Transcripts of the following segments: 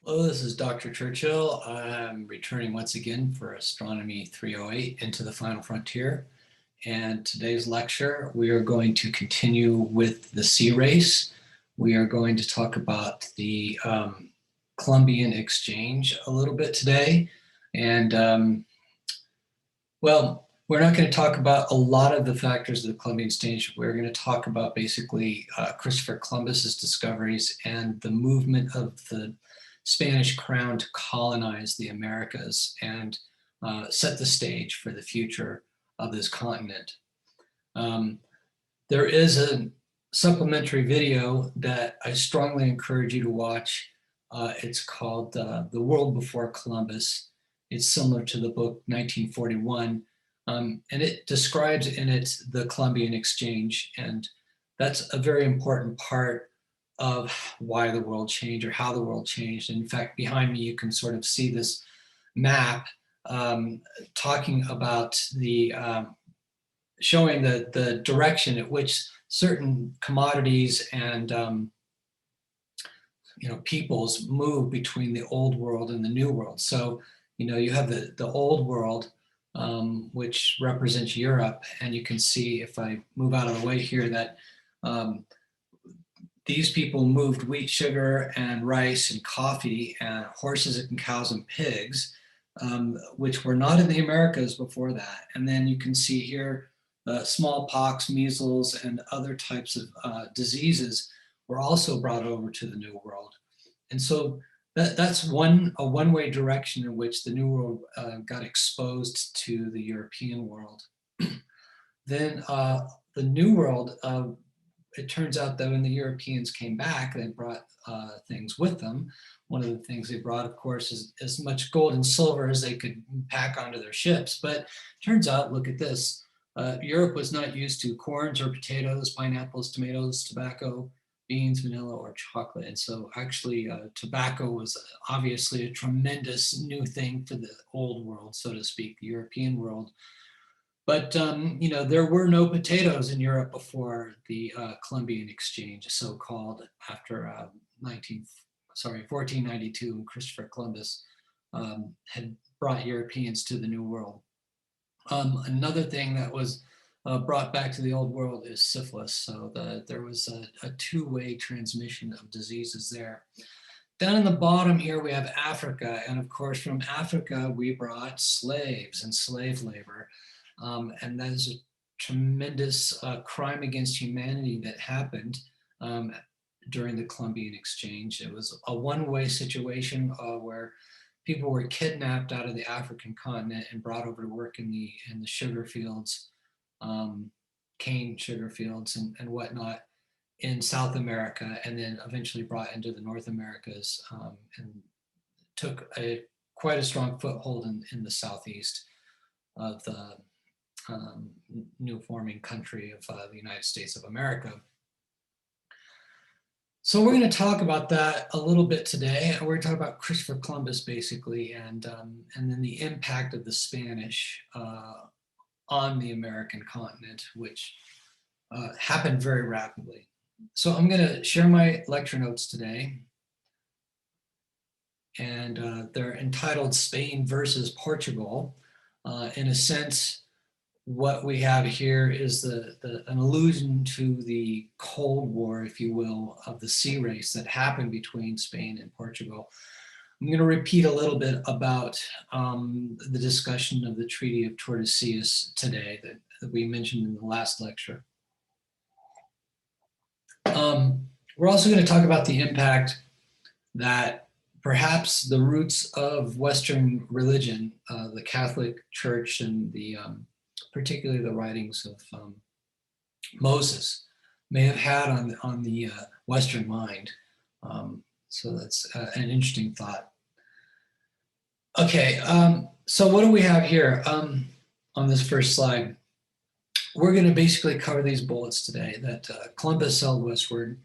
Hello, this is Dr. Churchill. I'm returning once again for Astronomy 308 Into the Final Frontier. And today's lecture, we are going to continue with the sea race. We are going to talk about the Columbian Exchange a little bit today. And well, we're not going to talk about a lot of the factors of the Columbian Exchange. We're going to talk about basically Christopher Columbus's discoveries and the movement of the Spanish crown to colonize the Americas and set the stage for the future of this continent. There is a supplementary video that I strongly encourage you to watch. It's called The World Before Columbus. It's similar to the book 1941, and it describes in it the Columbian Exchange, and that's a very important part of why the world changed or how the world changed. And in fact, behind me, you can sort of see this map talking about the, showing the direction at which certain commodities and peoples move between the old world and the new world. So, you have the old world, which represents Europe. And you can see, if I move out of the way here, that these people moved wheat, sugar, and rice, and coffee, and horses and cows and pigs, which were not in the Americas before that. And then you can see here smallpox, measles, and other types of diseases were also brought over to the New World. And so that's a one-way direction in which the New World got exposed to the European world. Then the New World, it turns out that when the Europeans came back, they brought things with them. One of the things they brought, of course, is as much gold and silver as they could pack onto their ships. But turns out, look at this, Europe was not used to corns or potatoes, pineapples, tomatoes, tobacco, beans, vanilla, or chocolate. And so actually tobacco was obviously a tremendous new thing for the old world, so to speak, the European world. But there were no potatoes in Europe before the Columbian Exchange, so-called, after 1492, when Christopher Columbus had brought Europeans to the New World. Another thing that was brought back to the old world is syphilis. So there was a two-way transmission of diseases there. Down in the bottom here, we have Africa. And of course, from Africa, we brought slaves and slave labor. And that is a tremendous crime against humanity that happened during the Columbian Exchange. It was a one-way situation where people were kidnapped out of the African continent and brought over to work in the sugar fields, cane sugar fields and whatnot in South America, and then eventually brought into the North Americas and took quite a strong foothold in the southeast of the new forming country of the United States of America. So we're going to talk about that a little bit today. We're going to talk about Christopher Columbus, basically, and then the impact of the Spanish on the American continent, which happened very rapidly. So I'm going to share my lecture notes today, and they're entitled Spain versus Portugal. In a sense, what we have here is an allusion to the Cold War, if you will, of the sea race that happened between Spain and Portugal. I'm going to repeat a little bit about the discussion of the Treaty of Tordesillas today that we mentioned in the last lecture. We're also going to talk about the impact that perhaps the roots of Western religion, the Catholic Church and particularly the writings of Moses, may have had on the Western mind. So that's an interesting thought. Okay, so what do we have here on this first slide? We're going to basically cover these bullets today, that Columbus sailed westward,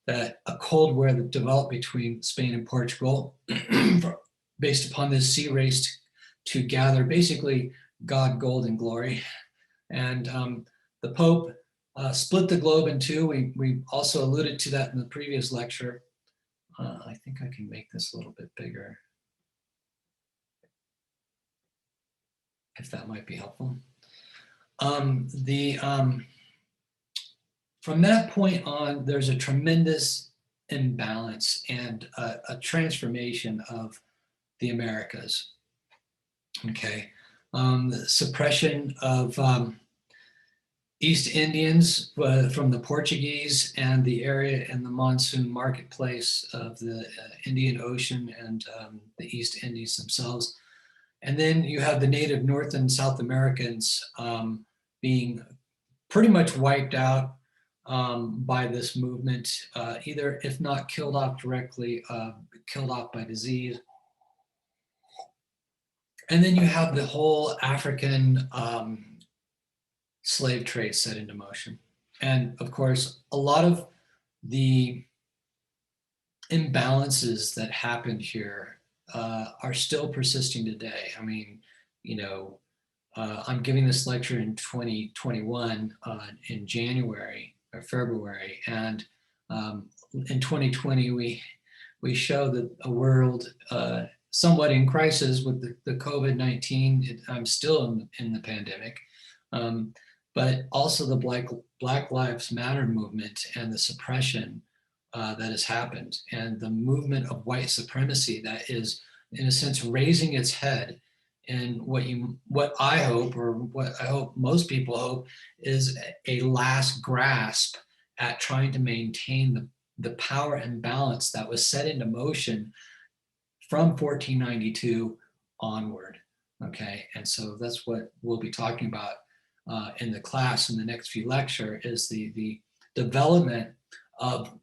that a Cold War that developed between Spain and Portugal based upon this sea race to gather basically God, gold, and glory. And the Pope split the globe in two. We also alluded to that in the previous lecture. I think I can make this a little bit bigger, if that might be helpful. From that point on, there's a tremendous imbalance and a transformation of the Americas. Okay, the suppression of East Indians from the Portuguese and the area in the monsoon marketplace of the Indian Ocean and the East Indies themselves. And then you have the native North and South Americans being pretty much wiped out by this movement, either if not killed off directly, killed off by disease. And then you have the whole African slave trade set into motion. And of course, a lot of the imbalances that happened here are still persisting today. I mean, you know, I'm giving this lecture in 2021 in January or February, and in 2020 we show that a world somewhat in crisis with the COVID-19. I'm still in the pandemic, but also the Black Lives Matter movement and the suppression that has happened, and the movement of white supremacy that is, in a sense, raising its head. And what I hope, or what I hope most people hope, is a last grasp at trying to maintain the power and balance that was set into motion from 1492 onward. Okay, and so that's what we'll be talking about in the class in the next few lecture, is the development of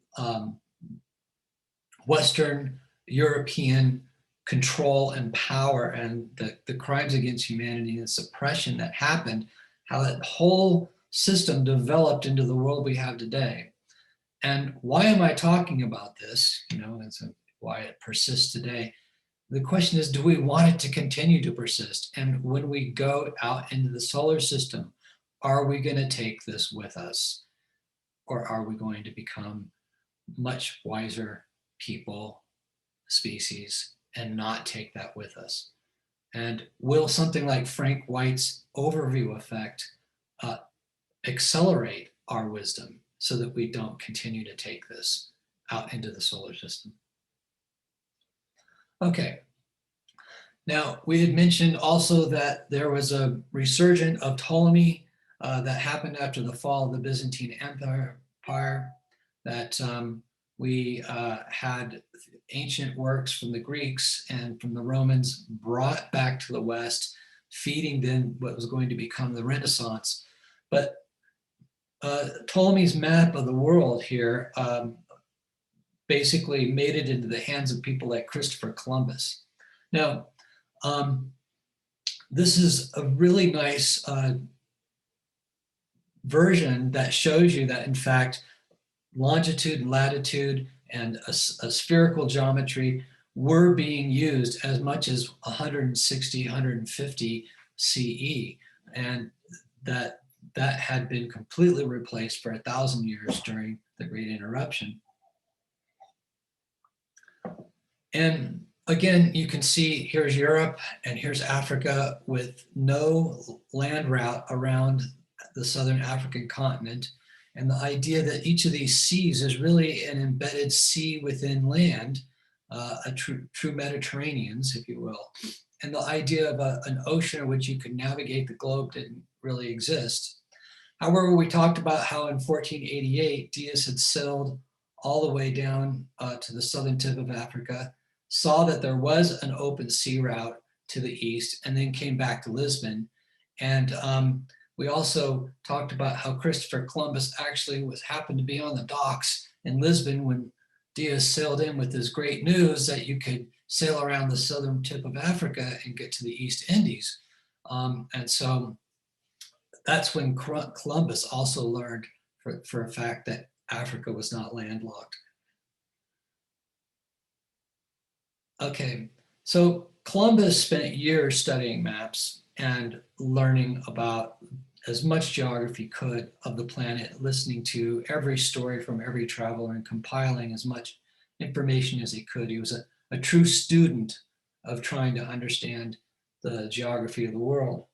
Western European control and power, and the crimes against humanity and suppression that happened, how that whole system developed into the world we have today. And why am I talking about this? You know, and so why it persists today. The question is, do we want it to continue to persist? And when we go out into the solar system, are we going to take this with us? Or are we going to become much wiser people, species, and not take that with us? And will something like Frank White's overview effect accelerate our wisdom so that we don't continue to take this out into the solar system? Okay. Now, we had mentioned also that there was a resurgence of Ptolemy that happened after the fall of the Byzantine Empire, that we had ancient works from the Greeks and from the Romans brought back to the West, feeding then what was going to become the Renaissance. But Ptolemy's map of the world here basically made it into the hands of people like Christopher Columbus. Now, this is a really nice version that shows you that, in fact, longitude and latitude and a spherical geometry were being used as much as 160, 150 CE, and that had been completely replaced for 1,000 years during the Great Interruption. And again, you can see here's Europe and here's Africa with no land route around the southern African continent. And the idea that each of these seas is really an embedded sea within land, a true Mediterraneans, if you will. And the idea of an ocean in which you could navigate the globe didn't really exist. However, we talked about how in 1488, Diaz had sailed all the way down to the southern tip of Africa, saw that there was an open sea route to the east, and then came back to Lisbon. And we also talked about how Christopher Columbus actually happened to be on the docks in Lisbon when Diaz sailed in with his great news that you could sail around the southern tip of Africa and get to the East Indies. And so that's when Columbus also learned for a fact that Africa was not landlocked. Okay, so Columbus spent years studying maps and learning about as much geography could of the planet, listening to every story from every traveler and compiling as much information as he could. He was a true student of trying to understand the geography of the world.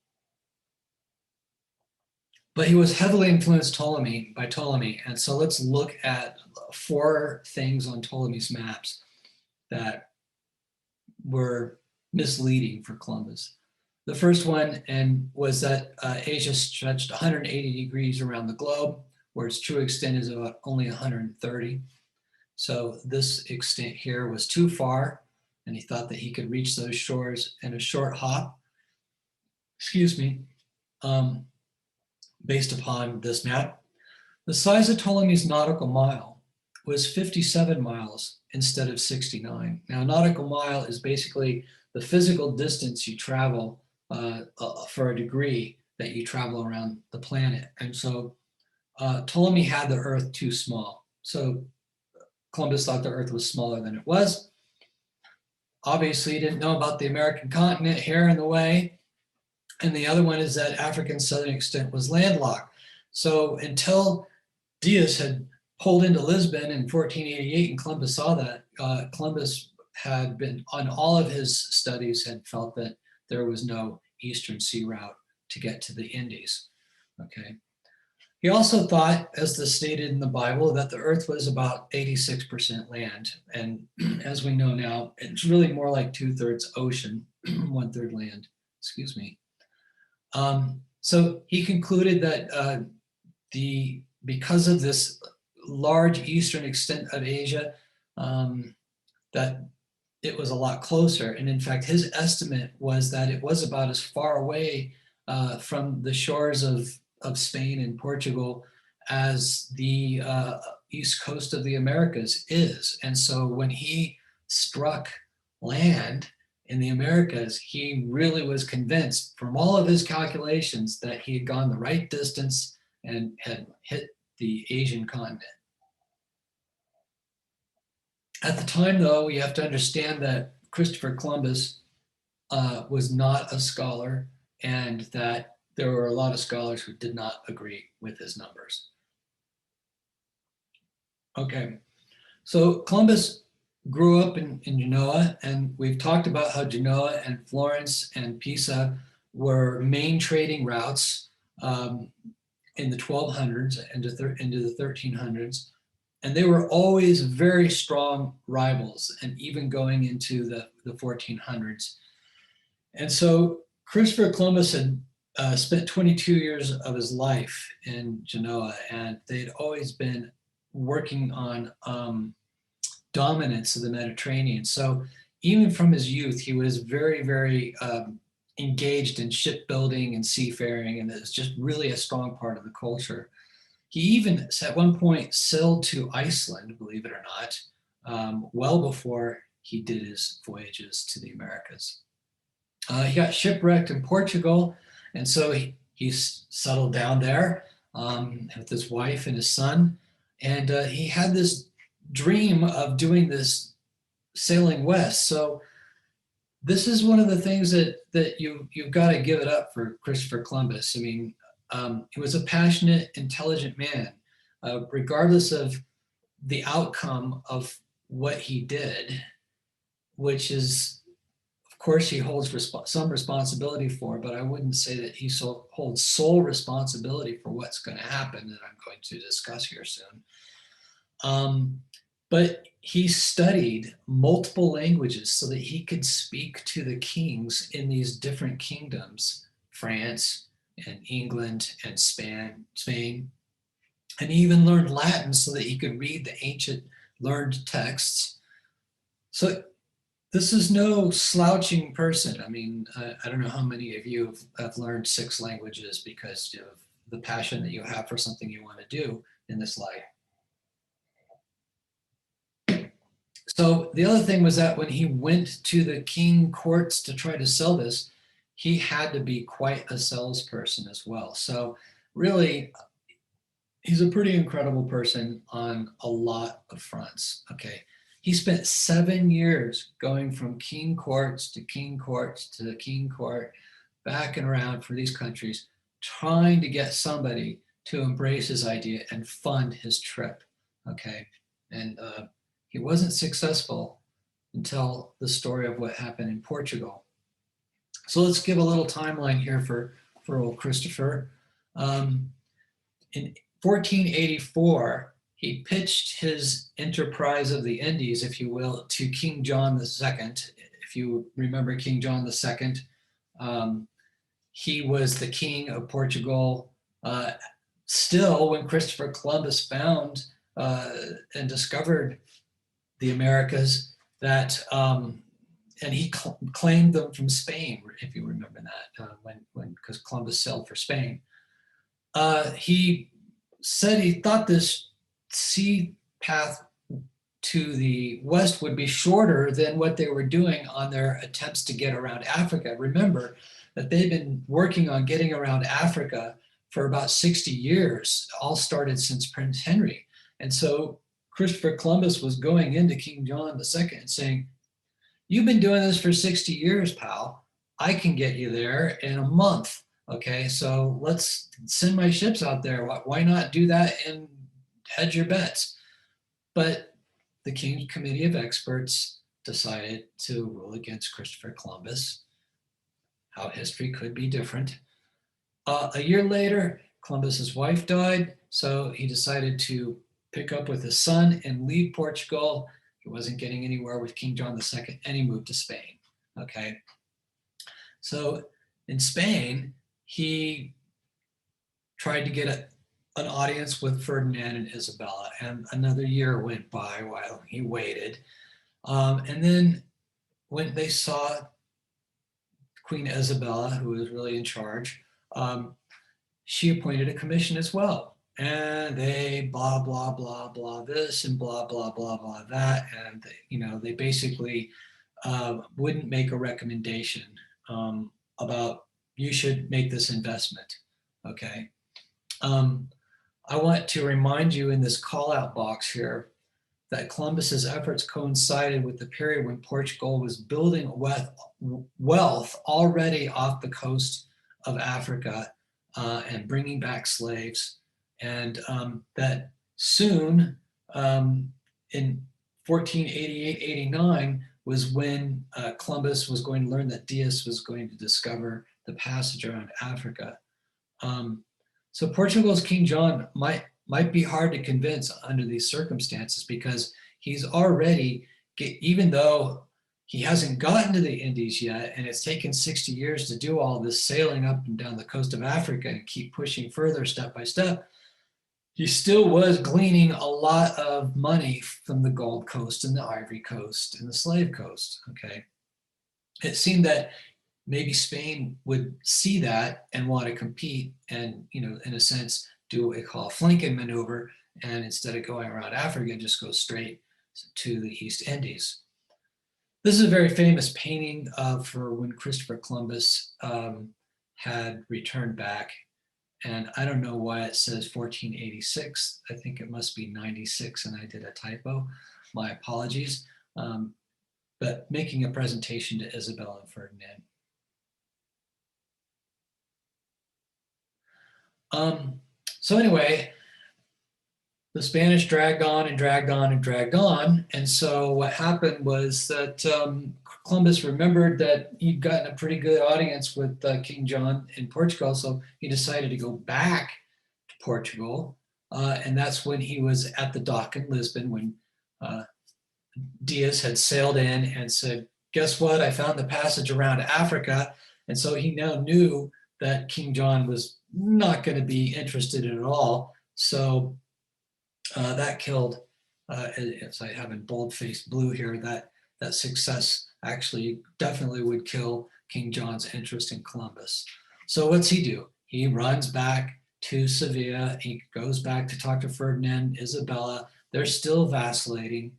But he was heavily influenced by Ptolemy. And so let's look at 4 things on Ptolemy's maps that were misleading for Columbus. The first one was that Asia stretched 180 degrees around the globe, where its true extent is about only 130. So this extent here was too far, and he thought that he could reach those shores in a short hop, based upon this map. The size of Ptolemy's nautical mile was 57 miles instead of 69. Now, nautical mile is basically the physical distance you travel for a degree that you travel around the planet. And so Ptolemy had the Earth too small. So Columbus thought the Earth was smaller than it was. Obviously, he didn't know about the American continent here in the way. And the other one is that Africa's southern extent was landlocked. So until Diaz had pulled into Lisbon in 1488 and Columbus saw that, Columbus had been, on all of his studies, had felt that there was no eastern sea route to get to the Indies, okay? He also thought, as stated in the Bible, that the Earth was about 86% land. And as we know now, it's really more like 2/3 ocean, 1/3 land, excuse me. So he concluded that because of this large eastern extent of Asia, that it was a lot closer. And in fact, his estimate was that it was about as far away from the shores of Spain and Portugal as the east coast of the Americas is. And so when he struck land in the Americas, he really was convinced from all of his calculations that he had gone the right distance and had hit the Asian continent. At the time, though, we have to understand that Christopher Columbus was not a scholar, and that there were a lot of scholars who did not agree with his numbers. Okay, so Columbus grew up in Genoa, and we've talked about how Genoa and Florence and Pisa were main trading routes in the 1200s into the 1300s. And they were always very strong rivals, and even going into the 1400s. And so Christopher Columbus had spent 22 years of his life in Genoa, and they'd always been working on dominance of the Mediterranean. So even from his youth, he was very, very engaged in shipbuilding and seafaring, and it's just really a strong part of the culture. He even at one point sailed to Iceland, believe it or not, well before he did his voyages to the Americas. He got shipwrecked in Portugal, and so he settled down there with his wife and his son. And he had this dream of doing this sailing west. So this is one of the things that you've got to give it up for Christopher Columbus. I mean, he was a passionate, intelligent man, regardless of the outcome of what he did, which is, of course, he holds some responsibility for, but I wouldn't say that he holds sole responsibility for what's going to happen that I'm going to discuss here soon. But he studied multiple languages so that he could speak to the kings in these different kingdoms, France and England and Spain. And he even learned Latin so that he could read the ancient learned texts. So this is no slouching person. I mean, I don't know how many of you have learned 6 languages because of the passion that you have for something you want to do in this life. So the other thing was that when he went to the king courts to try to sell this, he had to be quite a salesperson as well. So really, he's a pretty incredible person on a lot of fronts, okay? He spent 7 years going from king courts to king courts to king court, back and around for these countries, trying to get somebody to embrace his idea and fund his trip, okay? And he wasn't successful until the story of what happened in Portugal. So let's give a little timeline here for old Christopher. In 1484, he pitched his enterprise of the Indies, if you will, to King John II. If you remember King John II, he was the king of Portugal. Still, when Christopher Columbus found and discovered the Americas, that and he claimed them from Spain, if you remember that, because Columbus sailed for Spain. He said he thought this sea path to the west would be shorter than what they were doing on their attempts to get around Africa. Remember that they've been working on getting around Africa for about 60 years, all started since Prince Henry. And so Christopher Columbus was going into King John II and saying, you've been doing this for 60 years, pal. I can get you there in a month. Okay, so let's send my ships out there. Why not do that and hedge your bets? But the King's Committee of Experts decided to rule against Christopher Columbus. How history could be different. A year later, Columbus's wife died, so he decided to pick up with his son and leave Portugal. He wasn't getting anywhere with King John II, and he moved to Spain. Okay, so in Spain, he tried to get an audience with Ferdinand and Isabella, and another year went by while he waited. And then when they saw Queen Isabella, who was really in charge, she appointed a commission as well. And they blah, blah, blah, blah this and blah, blah, blah, blah that. And, they basically wouldn't make a recommendation about you should make this investment, okay? I want to remind you in this call out box here that Columbus's efforts coincided with the period when Portugal was building wealth already off the coast of Africa and bringing back slaves. And that soon, in 1488-89, was when Columbus was going to learn that Diaz was going to discover the passage around Africa. So Portugal's King John might be hard to convince under these circumstances, because he's already, even though he hasn't gotten to the Indies yet, and it's taken 60 years to do all this sailing up and down the coast of Africa and keep pushing further step by step, he still was gleaning a lot of money from the Gold Coast and the Ivory Coast and the Slave Coast, okay? It seemed that maybe Spain would see that and want to compete and, in a sense, do what we call a flanking maneuver, and instead of going around Africa, just go straight to the East Indies. This is a very famous painting for when Christopher Columbus had returned back. And I don't know why it says 1486. I think it must be 96, and I did a typo. My apologies. But making a presentation to Isabella and Ferdinand. So anyway, the Spanish dragged on and dragged on and dragged on. And so what happened was that Columbus remembered that he'd gotten a pretty good audience with King John in Portugal. So he decided to go back to Portugal. And that's when he was at the dock in Lisbon, when Diaz had sailed in and said, guess what? I found the passage around Africa. And so he now knew that King John was not going to be interested in it at all. So that killed, as I have in bold-faced blue here, that success actually definitely would kill King John's interest in Columbus. So what's he do? He runs back to Sevilla. He goes back to talk to Ferdinand, Isabella. They're still vacillating.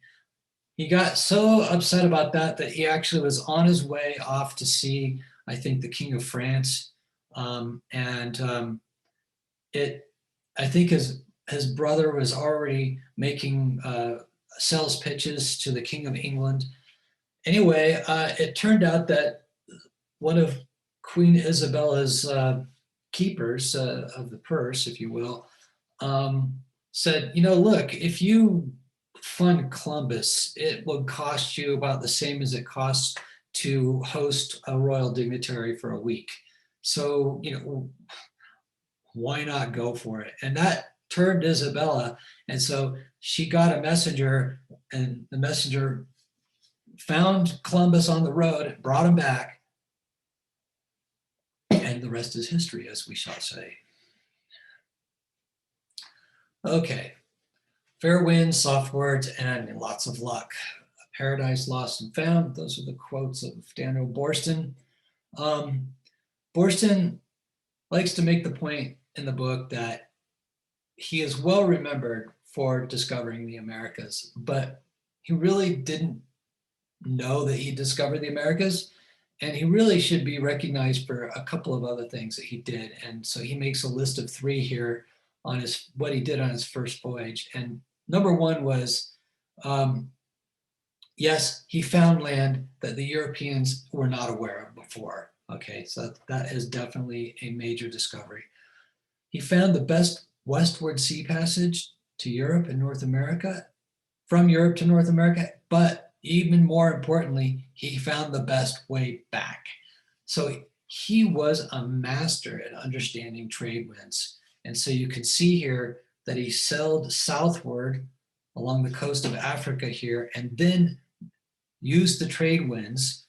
He got so upset about that he actually was on his way off to see, I think, the King of France. I think his brother was already making sales pitches to the King of England. Anyway, it turned out that one of Queen Isabella's keepers of the purse, if you will, said, look, if you fund Columbus, it would cost you about the same as it costs to host a royal dignitary for a week. So, why not go for it? And that turned Isabella. And so she got a messenger, and the messenger found Columbus on the road, brought him back, and the rest is history, as we shall say. Okay, fair winds, soft words, and lots of luck. Paradise lost and found. Those are the quotes of Daniel Boorstin. Boorstin likes to make the point in the book that he is well remembered for discovering the Americas, but he really didn't know that he discovered the Americas, and he really should be recognized for a couple of other things that he did. And so he makes a list of 3 here on what he did on his first voyage. And number 1 was, yes, he found land that the Europeans were not aware of before. Okay, so that is definitely a major discovery. He found the best westward sea passage to Europe and North America, from Europe to North America, but even more importantly, he found the best way back. So he was a master at understanding trade winds. And so you can see here that he sailed southward along the coast of Africa here, and then used the trade winds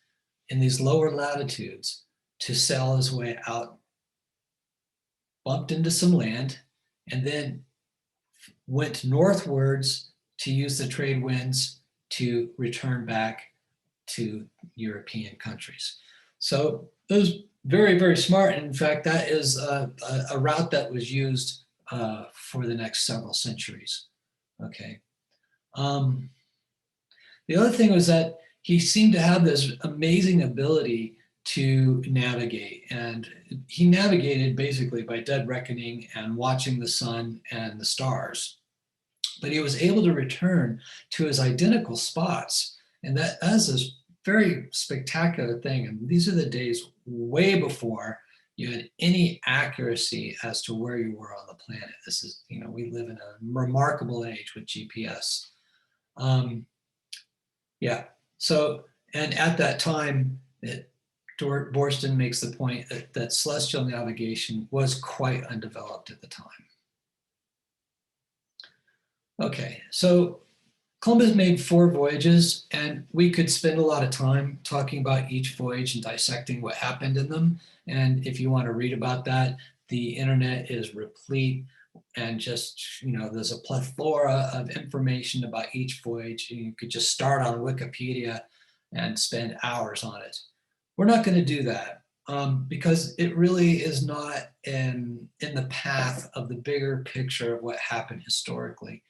in these lower latitudes to sail his way out, bumped into some land, and then went northwards to use the trade winds to return back to European countries. So it was very, very smart. And in fact, that is a route that was used for the next several centuries. Okay. The other thing was that he seemed to have this amazing ability to navigate, and he navigated basically by dead reckoning and watching the sun and the stars. But he was able to return to his identical spots, and that is a very spectacular thing. And these are the days way before you had any accuracy as to where you were on the planet. This is, we live in a remarkable age with GPS. Yeah. So, and at that time, Boorstin makes the point that celestial navigation was quite undeveloped at the time. Okay, so Columbus made 4 voyages, and we could spend a lot of time talking about each voyage and dissecting what happened in them. And if you want to read about that, the internet is replete, and just, there's a plethora of information about each voyage. You could just start on Wikipedia and spend hours on it. We're not going to do that because it really is not in the path of the bigger picture of what happened historically.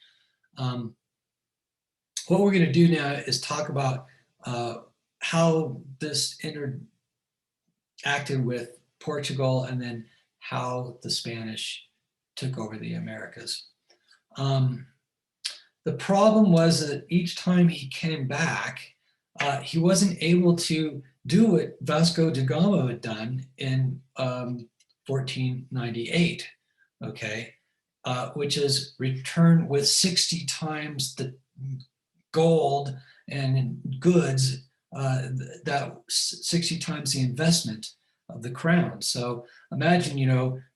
What we're going to do now is talk about how this interacted with Portugal, and then how the Spanish took over the Americas. The problem was that each time he came back, he wasn't able to do what Vasco da Gama had done in 1498, okay, which is return with 60 times the gold and goods, that 60 times the investment of the crown. So imagine,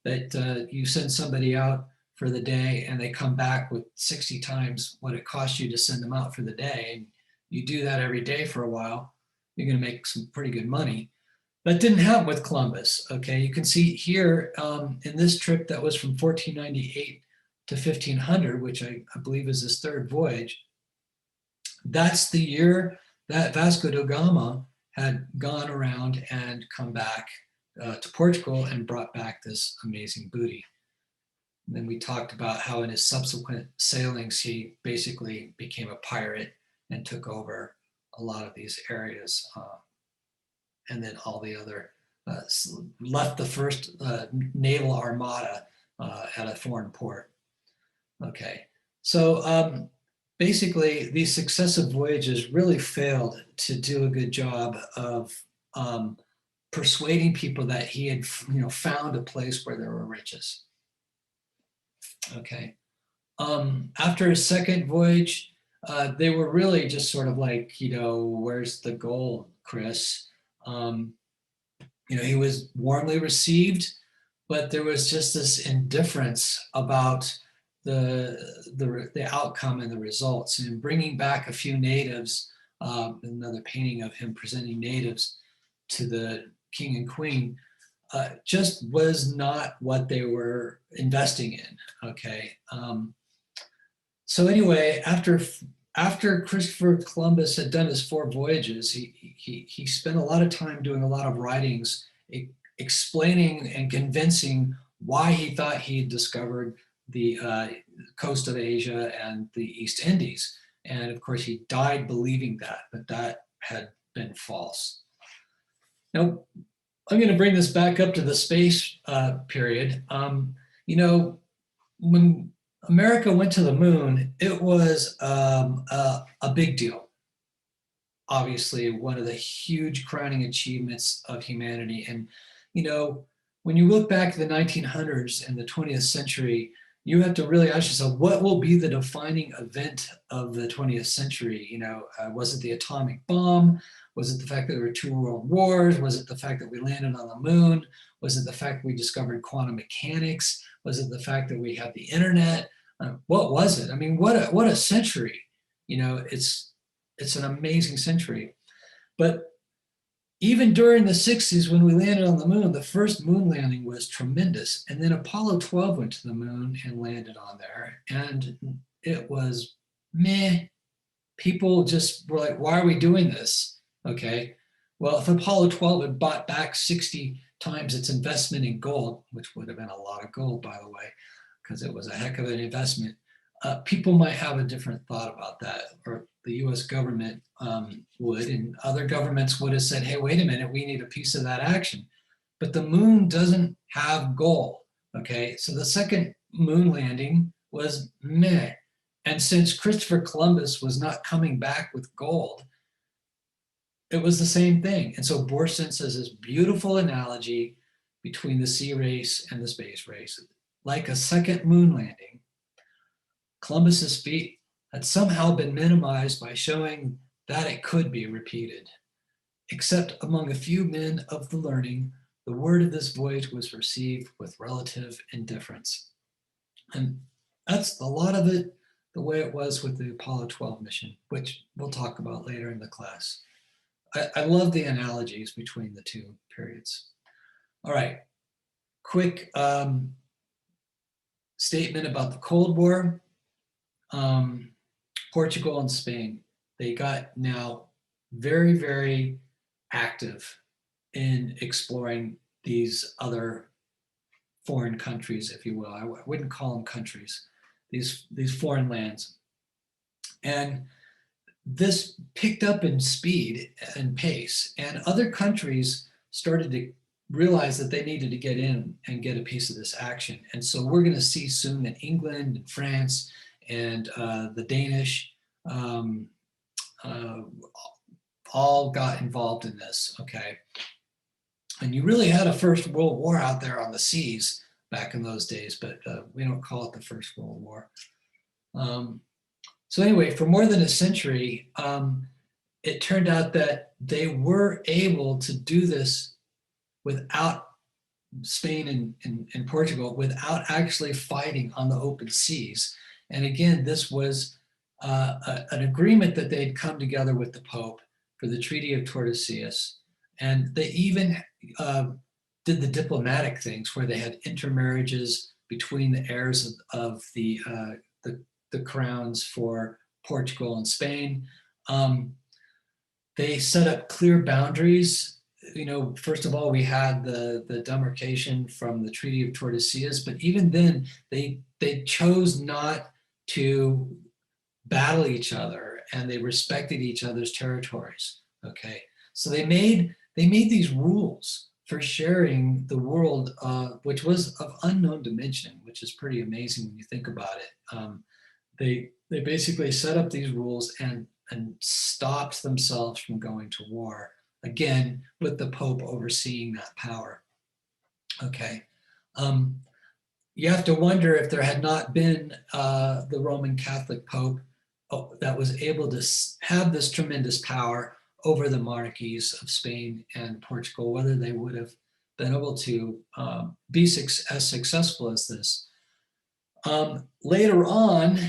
that you send somebody out for the day and they come back with 60 times what it cost you to send them out for the day. And you do that every day for a while, you're going to make some pretty good money. That didn't happen with Columbus. Okay, you can see here in this trip that was from 1498 to 1500, which I believe is his 3rd voyage. That's the year that Vasco da Gama had gone around and come back to Portugal and brought back this amazing booty. And then we talked about how in his subsequent sailings, he basically became a pirate and took over a lot of these areas. And then all the other, left the first naval armada at a foreign port. Okay, so basically these successive voyages really failed to do a good job of persuading people that he had, found a place where there were riches. Okay, after his 2nd voyage, they were really just sort of like, where's the goal, Chris? Um, he was warmly received, but there was just this indifference about the outcome and the results. And bringing back a few natives, another painting of him presenting natives to the king and queen, just was not what they were investing in. Okay. So anyway, after Christopher Columbus had done his 4 voyages, he spent a lot of time doing a lot of writings explaining and convincing why he thought he had discovered the coast of Asia and the East Indies. And of course, he died believing that, but that had been false. Now, I'm going to bring this back up to the space period. When America went to the moon, it was a big deal. Obviously, one of the huge crowning achievements of humanity. And, when you look back to the 1900s and the 20th century, you have to really ask yourself, what will be the defining event of the 20th century? Was it the atomic bomb? Was it the fact that there were 2 world wars? Was it the fact that we landed on the moon? Was it the fact that we discovered quantum mechanics? Was it the fact that we have the internet? What was it? I mean, what a century. It's an amazing century. But even during the 60s, when we landed on the moon, the first moon landing was tremendous. And then Apollo 12 went to the moon and landed on there. And it was meh. People just were like, why are we doing this? Okay. Well, if Apollo 12 had bought back 60 times its investment in gold, which would have been a lot of gold, by the way, because it was a heck of an investment, people might have a different thought about that, or the US government would, and other governments would have said, hey, wait a minute, we need a piece of that action. But the moon doesn't have gold, okay? So the second moon landing was meh. And since Christopher Columbus was not coming back with gold, it was the same thing. And so Borson says this beautiful analogy between the sea race and the space race. Like a second moon landing, Columbus's feat had somehow been minimized by showing that it could be repeated. Except among a few men of the learning, the word of this voyage was received with relative indifference. And that's a lot of it, the way it was with the Apollo 12 mission, which we'll talk about later in the class. I love the analogies between the 2 periods. All right, quick statement about the Cold War. Portugal and Spain, they got now very, very active in exploring these other foreign countries, if you will. I wouldn't call them countries, these foreign lands. And this picked up in speed and pace, and other countries started to realize that they needed to get in and get a piece of this action. And so we're going to see soon that England and France and the Danish all got involved in this, okay? And you really had a First World War out there on the seas back in those days, but we don't call it the First World War. So anyway, for more than a century, it turned out that they were able to do this without Spain and Portugal, without actually fighting on the open seas. And again, this was an agreement that they'd come together with the Pope for the Treaty of Tordesillas. And they even did the diplomatic things where they had intermarriages between the heirs of the crowns for Portugal and Spain. They set up clear boundaries. First of all, we had the demarcation from the Treaty of Tordesillas, but even then, they chose not to battle each other, and they respected each other's territories. Okay, so they made these rules for sharing the world, which was of unknown dimension, which is pretty amazing when you think about it. They basically set up these rules and stopped themselves from going to war, again, with the Pope overseeing that power. Okay. You have to wonder if there had not been the Roman Catholic Pope, that was able to have this tremendous power over the monarchies of Spain and Portugal, whether they would have been able to be as successful as this. Later on,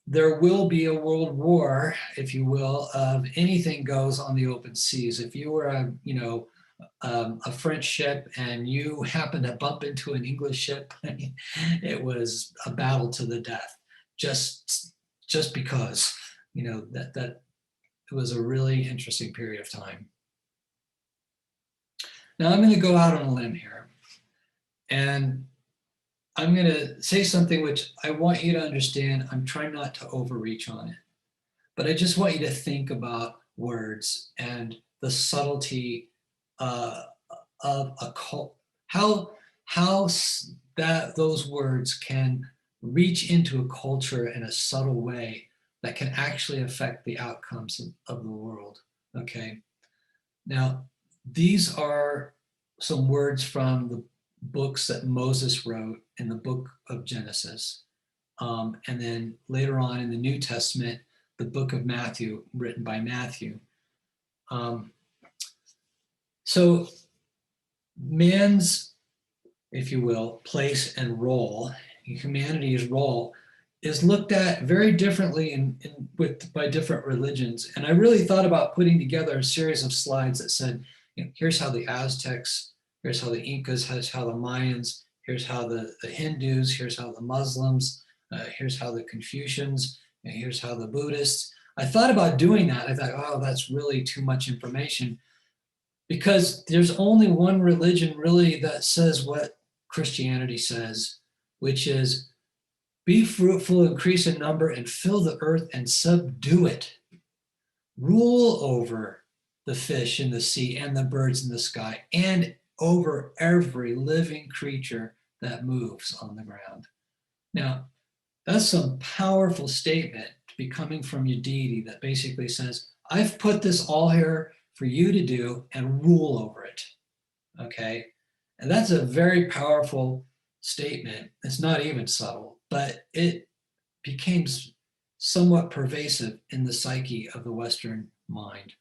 there will be a world war, if you will, of anything goes on the open seas. If you were a French ship and you happen to bump into an English ship, it was a battle to the death, just because, that it was a really interesting period of time. Now I'm going to go out on a limb here, and I'm going to say something which I want you to understand. I'm trying not to overreach on it, but I just want you to think about words and the subtlety of a cult, how that those words can reach into a culture in a subtle way that can actually affect the outcomes of the world. Okay. Now, these are some words from the books that Moses wrote in the book of Genesis. And then later on in the New Testament, the book of Matthew, written by Matthew. So man's, if you will, place and role, humanity's role, is looked at very differently by different religions. And I really thought about putting together a series of slides that said, here's how the Aztecs, here's how the Incas, here's how the Mayans, here's how the Hindus, here's how the Muslims, here's how the Confucians, and here's how the Buddhists. I thought about doing that. I thought, oh, that's really too much information, because there's only one religion really that says what Christianity says, which is be fruitful, increase in number, and fill the earth and subdue it. Rule over the fish in the sea and the birds in the sky, and over every living creature that moves on the ground. Now, that's some powerful statement to be coming from your deity that basically says, I've put this all here for you to do and rule over it. Okay? And that's a very powerful statement. It's not even subtle, but it became somewhat pervasive in the psyche of the Western mind.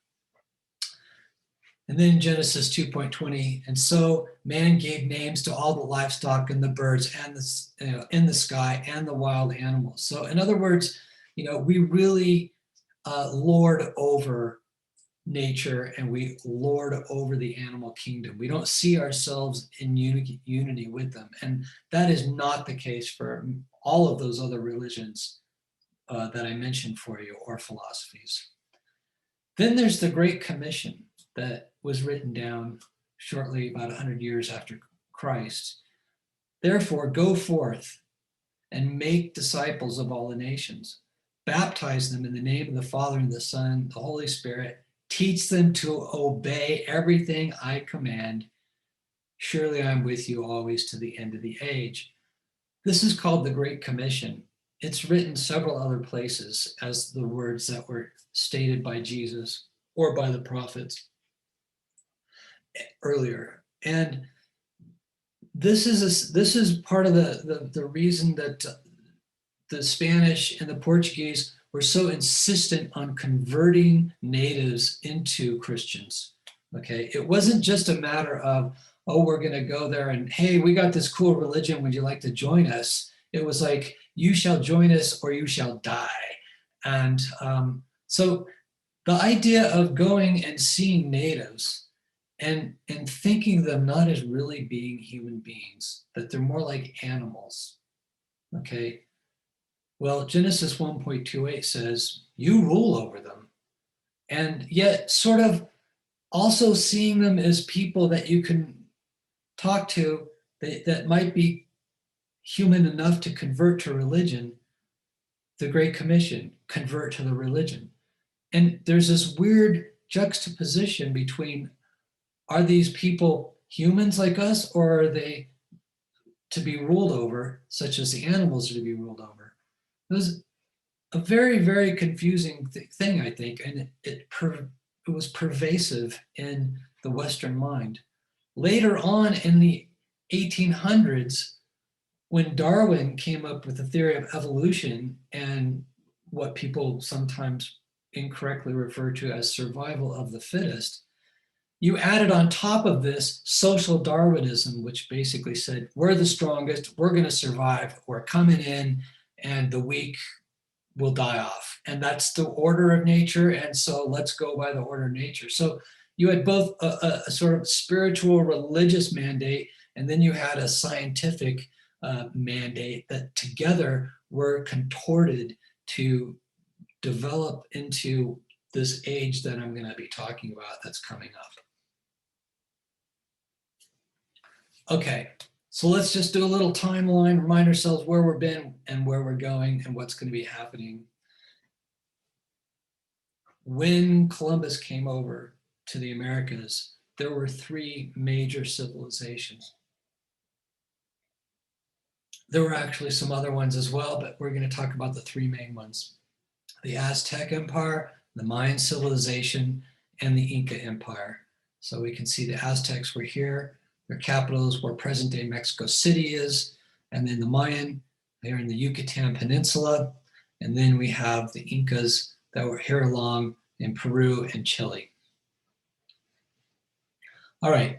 And then Genesis 2:20, and so man gave names to all the livestock and the birds and in the sky and the wild animals. So in other words, we really lord over nature, and we lord over the animal kingdom. We don't see ourselves in unity with them. And that is not the case for all of those other religions that I mentioned for you, or philosophies. Then there's the Great Commission that was written down shortly about 100 years after Christ. Therefore, go forth and make disciples of all the nations. Baptize them in the name of the Father and the Son, the Holy Spirit. Teach them to obey everything I command. Surely I'm with you always to the end of the age. This is called the Great Commission. It's written several other places as the words that were stated by Jesus or by the prophets earlier. And this is part of the reason that the Spanish and the Portuguese were so insistent on converting natives into Christians. Okay, it wasn't just a matter of, oh, we're going to go there and, hey, we got this cool religion, would you like to join us? It was like, you shall join us or you shall die. And so the idea of going and seeing natives and thinking them not as really being human beings, that they're more like animals. Okay. Well, Genesis 1:28 says, you rule over them. And yet sort of also seeing them as people that you can talk to that might be human enough to convert to religion. The Great Commission, convert to the religion. And there's this weird juxtaposition between, are these people humans like us, or are they to be ruled over, such as the animals are to be ruled over? It was a very, very confusing thing, I think, and it was pervasive in the Western mind. Later on in the 1800s, when Darwin came up with the theory of evolution and what people sometimes incorrectly refer to as survival of the fittest, you added on top of this social Darwinism, which basically said, we're the strongest, we're going to survive, we're coming in, and the weak will die off. And that's the order of nature. And so let's go by the order of nature. So you had both a sort of spiritual religious mandate, and then you had a scientific mandate that together were contorted to develop into this age that I'm going to be talking about that's coming up. Okay, so let's just do a little timeline, remind ourselves where we've been and where we're going and what's going to be happening. When Columbus came over to the Americas, there were three major civilizations. There were actually some other ones as well, but we're going to talk about the three main ones: the Aztec Empire, the Mayan civilization, and the Inca Empire. So we can see the Aztecs were here. Their capital is where present-day Mexico City is. And then the Mayan, they're in the Yucatan Peninsula. And then we have the Incas that were here along in Peru and Chile. All right,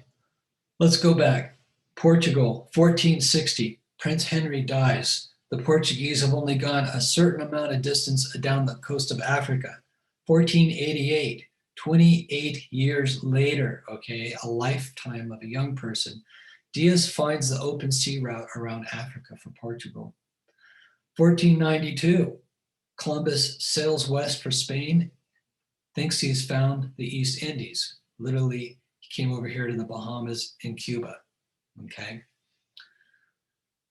let's go back. Portugal, 1460, Prince Henry dies. The Portuguese have only gone a certain amount of distance down the coast of Africa. 1488, 28 years later, okay, a lifetime of a young person, Diaz finds the open sea route around Africa for Portugal. 1492, Columbus sails west for Spain, thinks he's found the East Indies. Literally, he came over here to the Bahamas and Cuba, okay?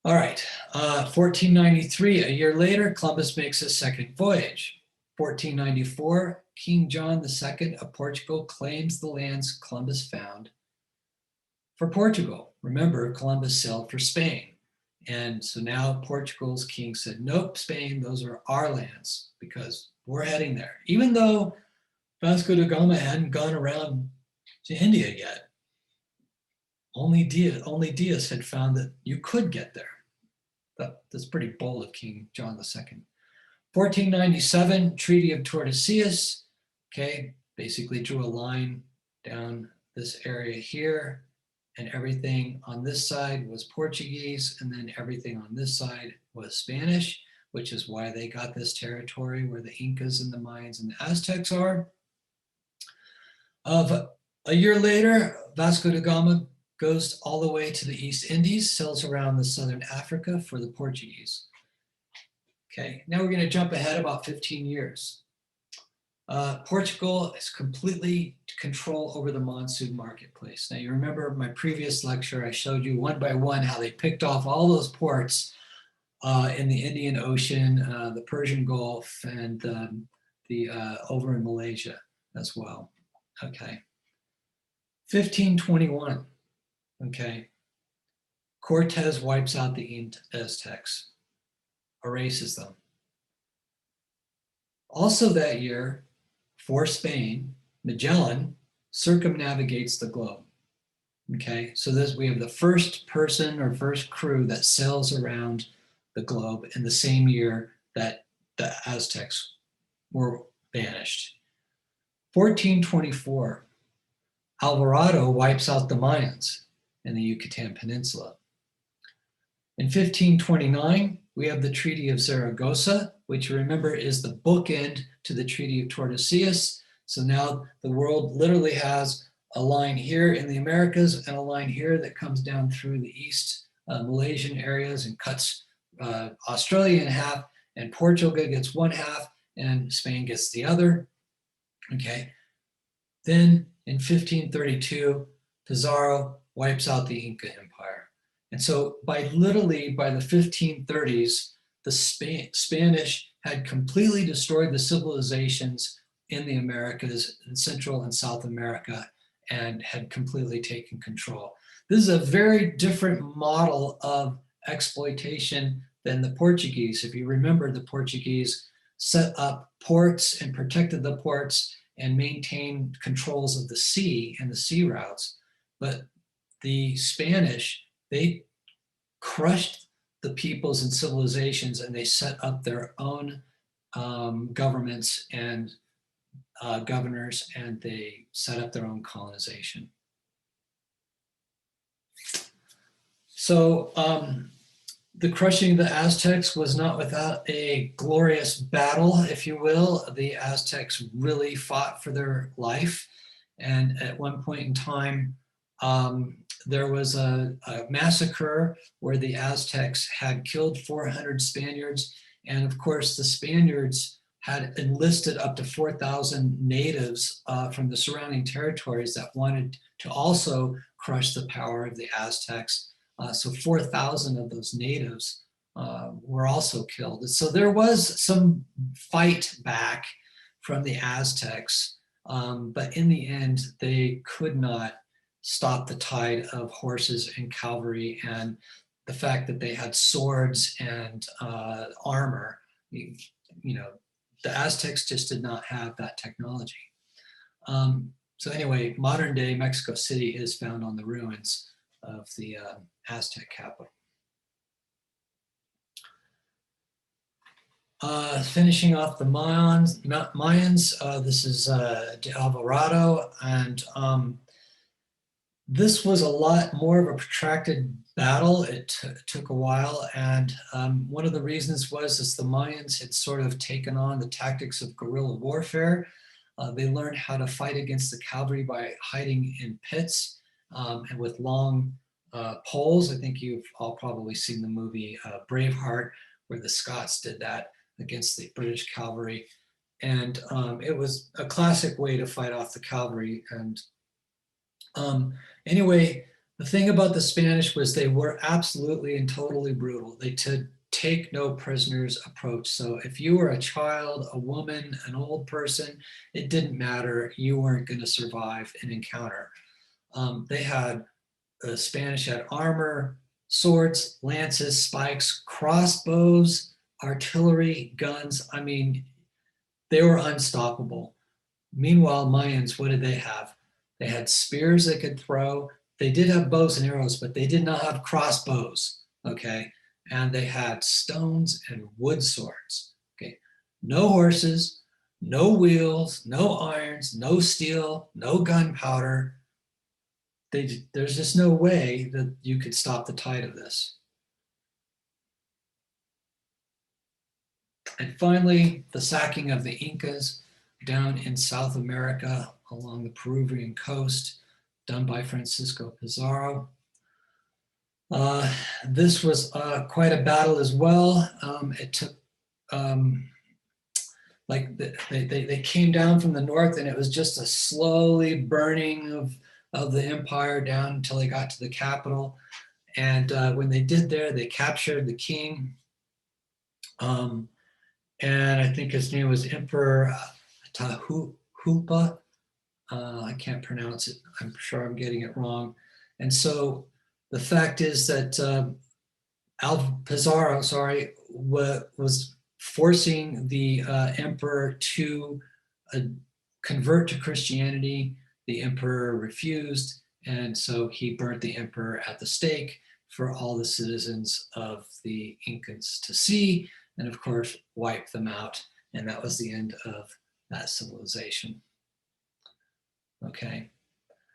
All right, 1493, a year later, Columbus makes his second voyage. 1494, King John II of Portugal claims the lands Columbus found for Portugal. Remember, Columbus sailed for Spain. And so now Portugal's king said, nope, Spain, those are our lands because we're heading there. Even though Vasco da Gama hadn't gone around to India yet. Only Diaz had found that you could get there. That's pretty bold of King John II. 1497, Treaty of Tordesillas, okay, basically drew a line down this area here, and everything on this side was Portuguese, and then everything on this side was Spanish, which is why they got this territory where the Incas and the Mayans and the Aztecs are. A year later, Vasco da Gama goes all the way to the East Indies, sails around the southern Africa for the Portuguese. Okay, now we're going to jump ahead about 15 years. Portugal is completely control over the monsoon marketplace. Now you remember my previous lecture, I showed you one by one how they picked off all those ports in the Indian Ocean, the Persian Gulf, and over in Malaysia as well. Okay, 1521. Okay, Cortez wipes out the Aztecs, erases them. Also that year, for Spain, Magellan circumnavigates the globe. Okay, so we have the first person or first crew that sails around the globe in the same year that the Aztecs were banished. 1424, Alvarado wipes out the Mayans in the Yucatan Peninsula. In 1529, we have the Treaty of Zaragoza, which you remember is the bookend to the Treaty of Tordesillas. So now the world literally has a line here in the Americas and a line here that comes down through the East Malaysian areas and cuts Australia in half, and Portugal gets one half and Spain gets the other. Okay. Then in 1532, Pizarro wipes out the Inca Empire. And so literally by the 1530s, the Spanish had completely destroyed the civilizations in the Americas, in Central and South America, and had completely taken control. This is a very different model of exploitation than the Portuguese. If you remember, the Portuguese set up ports and protected the ports and maintained controls of the sea and the sea routes. But the Spanish, they crushed the peoples and civilizations, and they set up their own governments and governors, and they set up their own colonization. So the crushing of the Aztecs was not without a glorious battle, if you will. The Aztecs really fought for their life. And at one point in time, there was a massacre where the Aztecs had killed 400 Spaniards. And of course, the Spaniards had enlisted up to 4,000 natives from the surrounding territories that wanted to also crush the power of the Aztecs. So 4,000 of those natives were also killed. And so there was some fight back from the Aztecs, but in the end, they could not stop the tide of horses and cavalry, and the fact that they had swords and armor. You know, the Aztecs just did not have that technology. So anyway, modern day Mexico City is found on the ruins of the Aztec capital. Finishing off the Mayans, this is de Alvarado, and this was a lot more of a protracted battle. It took a while, and one of the reasons was the Mayans had sort of taken on the tactics of guerrilla warfare. They learned how to fight against the cavalry by hiding in pits and with long poles. I think you've all probably seen the movie Braveheart, where the Scots did that against the British cavalry. And it was a classic way to fight off the cavalry. And anyway, the thing about the Spanish was they were absolutely and totally brutal. They did take no prisoners approach. So if you were a child, a woman, an old person, it didn't matter. You weren't going to survive an encounter. The Spanish had armor, swords, lances, spikes, crossbows, artillery, guns. I mean, they were unstoppable. Meanwhile, Mayans, what did they have? They had spears they could throw. They did have bows and arrows, but they did not have crossbows, okay? And they had stones and wood swords, okay? No horses, no wheels, no irons, no steel, no gunpowder. There's just no way that you could stop the tide of this. And finally, the sacking of the Incas down in South America along the Peruvian coast, done by Francisco Pizarro. This was quite a battle as well. It took, they came down from the north, and it was just a slowly burning of the empire down until they got to the capital. And when they did there, they captured the king. And I think his name was Emperor Tahupa. I can't pronounce it. I'm sure I'm getting it wrong. And so the fact is that Pizarro, was forcing the emperor to convert to Christianity. The emperor refused, and so he burnt the emperor at the stake for all the citizens of the Incans to see, and of course wiped them out. And that was the end of that civilization. Okay.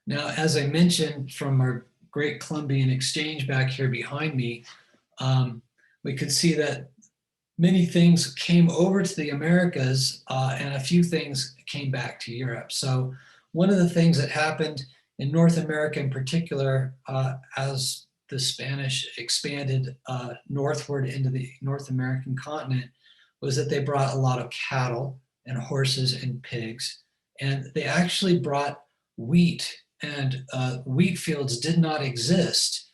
Now, as I mentioned, from our Great Columbian Exchange back here behind me, we could see that many things came over to the Americas and a few things came back to Europe. So one of the things that happened in North America in particular, as the Spanish expanded northward into the North American continent, was that they brought a lot of cattle and horses and pigs. And they actually brought wheat, and wheat fields did not exist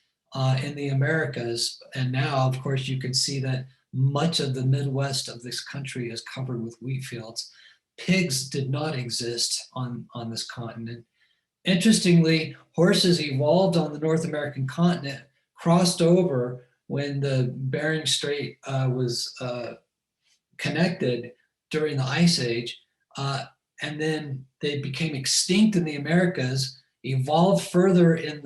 in the Americas. And now, of course, you can see that much of the Midwest of this country is covered with wheat fields. Pigs did not exist on this continent. Interestingly, horses evolved on the North American continent, crossed over when the Bering Strait was connected during the Ice Age, and then they became extinct in the Americas, evolved further in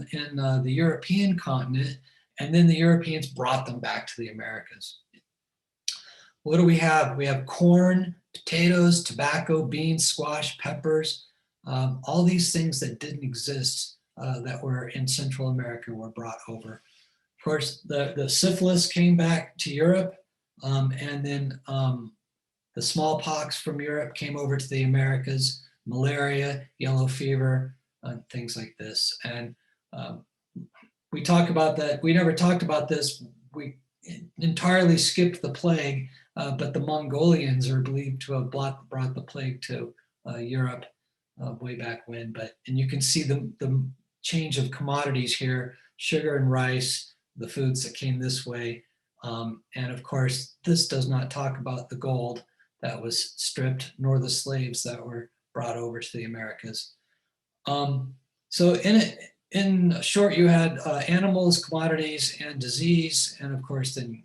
the European continent, and then the Europeans brought them back to the Americas. what do we have? We have corn, potatoes, tobacco, beans, squash, peppers, all these things that didn't exist that were in Central America were brought over. Of course, the syphilis came back to Europe, and then the smallpox from Europe came over to the Americas, malaria, yellow fever, things like this. And we talk about that. We never talked about this. We entirely skipped the plague, but the Mongolians are believed to have brought the plague to Europe way back when. And you can see the change of commodities here, sugar and rice, the foods that came this way. And of course, this does not talk about the gold that was stripped, nor the slaves that were brought over to the Americas. So in short, you had animals, commodities, and disease, and of course, then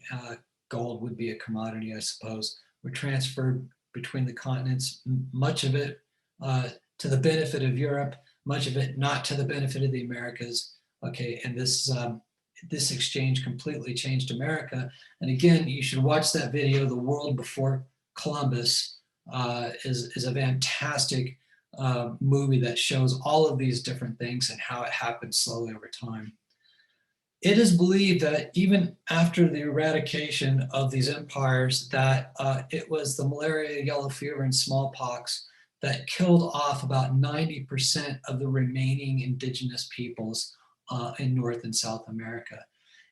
gold would be a commodity, I suppose, were transferred between the continents, much of it to the benefit of Europe, much of it not to the benefit of the Americas. Okay, and this exchange completely changed America. And again, you should watch that video, The World Before Columbus, is a fantastic movie that shows all of these different things and how it happened slowly over time. It is believed that even after the eradication of these empires, that it was the malaria, yellow fever, and smallpox that killed off about 90% of the remaining indigenous peoples in North and South America.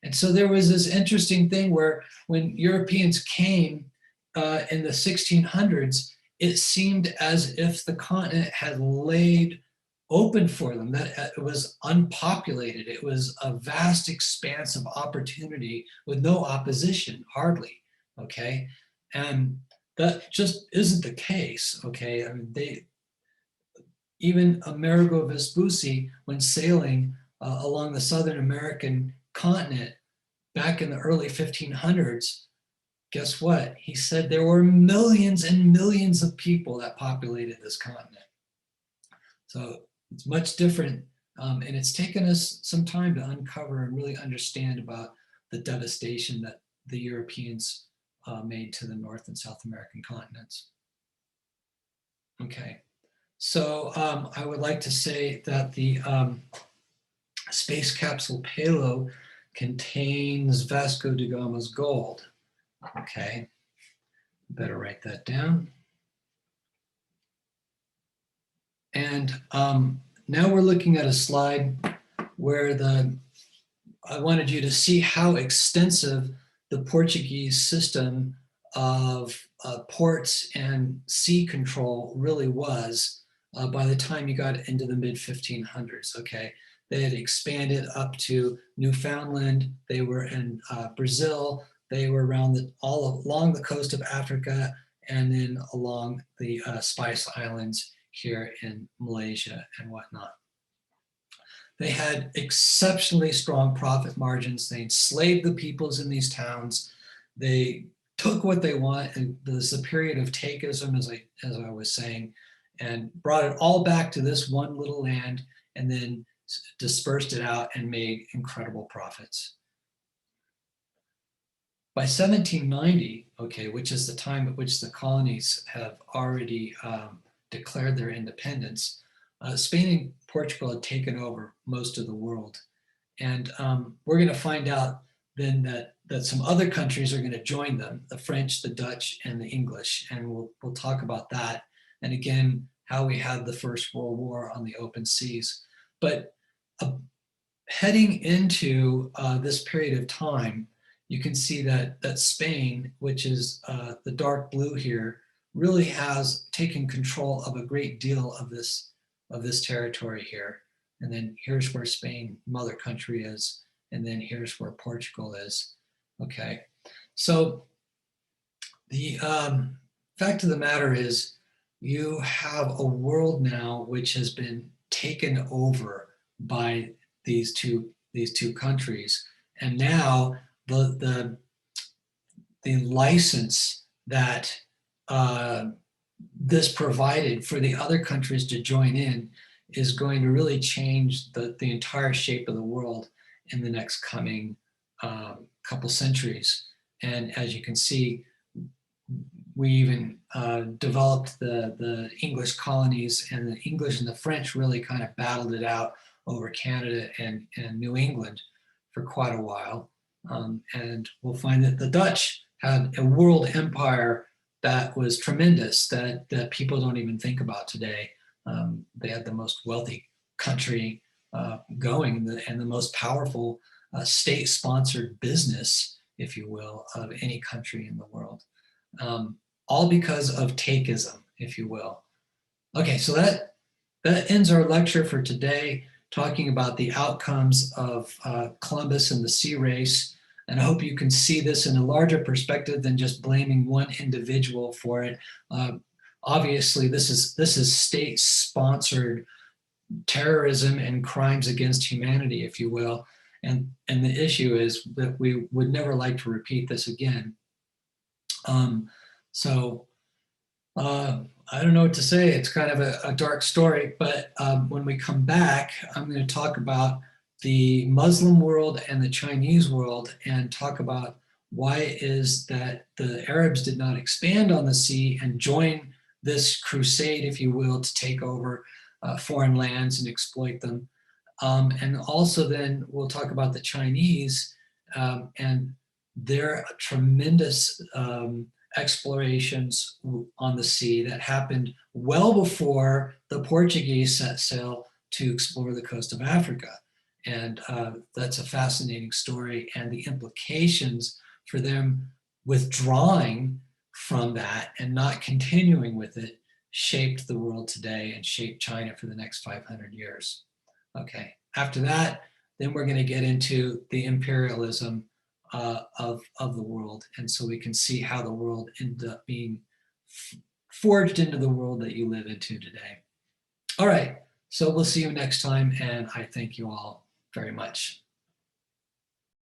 And so there was this interesting thing where when Europeans came in the 1600s, it seemed as if the continent had laid open for them, that it was unpopulated. It was a vast expanse of opportunity with no opposition, hardly, okay? And that just isn't the case, okay? I mean, even Amerigo Vespucci, when sailing along the Southern American continent back in the early 1500s, guess what? He said there were millions and millions of people that populated this continent. So it's much different, and it's taken us some time to uncover and really understand about the devastation that the Europeans made to the North and South American continents. Okay, so I would like to say that the space capsule payload contains Vasco da Gama's gold. Okay, better write that down. And now we're looking at a slide where I wanted you to see how extensive the Portuguese system of ports and sea control really was by the time you got into the mid-1500s, okay? They had expanded up to Newfoundland, they were in Brazil, they were around all along the coast of Africa, and then along the Spice Islands here in Malaysia and whatnot. They had exceptionally strong profit margins. They enslaved the peoples in these towns. They took what they want, and there's a period of takeism, as I was saying, and brought it all back to this one little land, and then dispersed it out and made incredible profits. By 1790, okay, which is the time at which the colonies have already declared their independence, Spain and Portugal had taken over most of the world. And we're going to find out then that some other countries are going to join them, the French, the Dutch, and the English. And we'll talk about that. And again, how we had the First World War on the open seas. But heading into this period of time, you can see that Spain, which is the dark blue here, really has taken control of a great deal of this territory here. And then here's where Spain, mother country, is. And then here's where Portugal is. Okay, so the fact of the matter is you have a world now which has been taken over by these two countries. And now the license that this provided for the other countries to join in is going to really change the entire shape of the world in the next coming couple centuries. And as you can see, we even developed the English colonies, and the English and the French really kind of battled it out over Canada and New England for quite a while. And we'll find that the Dutch had a world empire that was tremendous, that people don't even think about today. They had the most wealthy country going, and the most powerful state-sponsored business, if you will, of any country in the world. All because of takeism, if you will. Okay, so that ends our lecture for today, talking about the outcomes of Columbus and the sea race. And I hope you can see this in a larger perspective than just blaming one individual for it. Obviously, this is state-sponsored terrorism and crimes against humanity, if you will. And the issue is that we would never like to repeat this again. I don't know what to say. It's kind of a dark story, but when we come back, I'm going to talk about the Muslim world and the Chinese world, and talk about why it is that the Arabs did not expand on the sea and join this crusade, if you will, to take over foreign lands and exploit them. And also then we'll talk about the Chinese and their tremendous explorations on the sea that happened well before the Portuguese set sail to explore the coast of Africa. And that's a fascinating story, and the implications for them withdrawing from that and not continuing with it shaped the world today and shaped China for the next 500 years. Okay, after that, then we're going to get into the imperialism of the world. And so we can see how the world ended up being forged into the world that you live into today. All right, so we'll see you next time, and I thank you all very much.